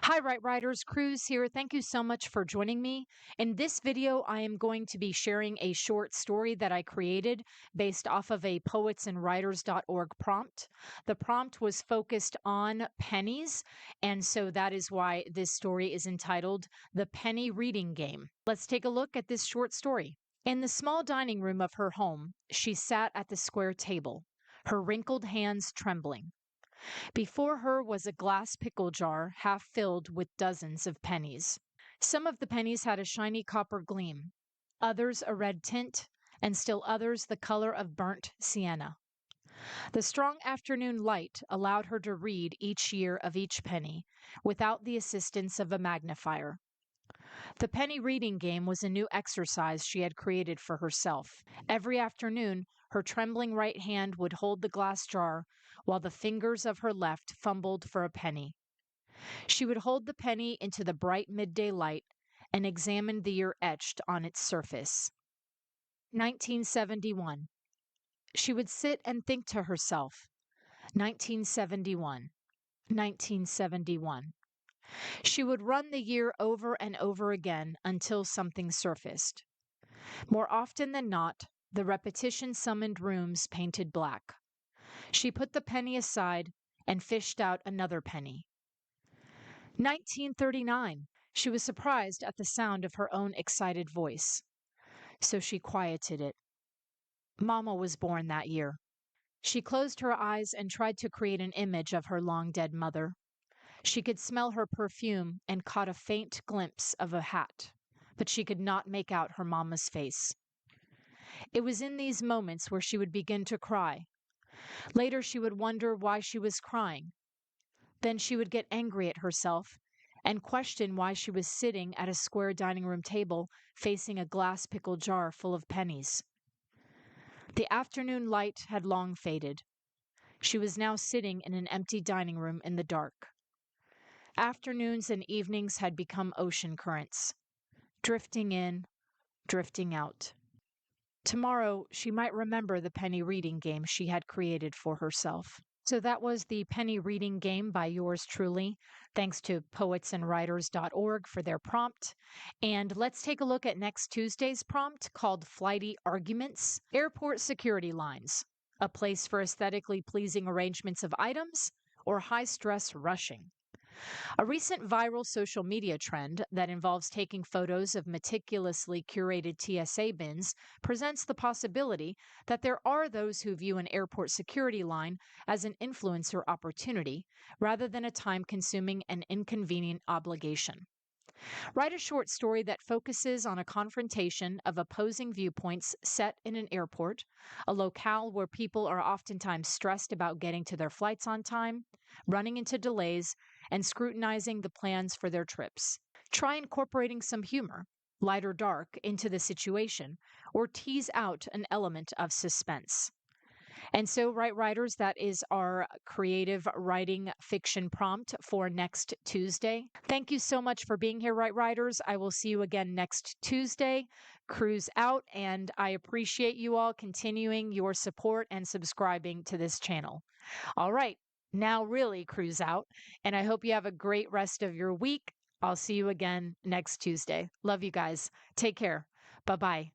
Hi, Right Riders, Cruz here. Thank you so much for joining me. In this video, I am going to be sharing a short story that I created based off of a poetsandwriters.org prompt. The prompt was focused on pennies, and so that is why this story is entitled The Penny Reading Game. Let's take a look at this short story. In the small dining room of her home, she sat at the square table, her wrinkled hands trembling. Before her was a glass pickle jar half filled with dozens of pennies. Some of the pennies had a shiny copper gleam, others a red tint, and still others the color of burnt sienna. The strong afternoon light allowed her to read each year of each penny without the assistance of a magnifier. The penny reading game was a new exercise she had created for herself. Every afternoon, her trembling right hand would hold the glass jar while the fingers of her left fumbled for a penny. She would hold the penny into the bright midday light and examine the year etched on its surface. 1971. She would sit and think to herself, 1971, 1971. She would run the year over and over again until something surfaced. More often than not, the repetition summoned rooms painted black. She put the penny aside and fished out another penny. 1939. She was surprised at the sound of her own excited voice, so she quieted it. Mama was born that year. She closed her eyes and tried to create an image of her long dead mother. She could smell her perfume and caught a faint glimpse of a hat, but she could not make out her mama's face. It was in these moments where she would begin to cry. Later, she would wonder why she was crying. Then she would get angry at herself and question why she was sitting at a square dining room table facing a glass pickle jar full of pennies. The afternoon light had long faded. She was now sitting in an empty dining room in the dark. Afternoons and evenings had become ocean currents, drifting in, drifting out. Tomorrow, she might remember the penny reading game she had created for herself. So that was the penny reading game by yours truly. Thanks to poetsandwriters.org for their prompt. And let's take a look at next Tuesday's prompt called Flighty Arguments. Airport security lines, a place for aesthetically pleasing arrangements of items, or high-stress rushing. A recent viral social media trend that involves taking photos of meticulously curated TSA bins presents the possibility that there are those who view an airport security line as an influencer opportunity rather than a time-consuming and inconvenient obligation. Write a short story that focuses on a confrontation of opposing viewpoints set in an airport, a locale where people are oftentimes stressed about getting to their flights on time, running into delays, and scrutinizing the plans for their trips. Try incorporating some humor, light or dark, into the situation, or tease out an element of suspense. And so, Right Writers, that is our creative writing fiction prompt for next Tuesday. Thank you so much for being here, Right Writers. I will see you again next Tuesday. Cruise out, and I appreciate you all continuing your support and subscribing to this channel. All right, now really cruise out, and I hope you have a great rest of your week. I'll see you again next Tuesday. Love you guys. Take care. Bye-bye.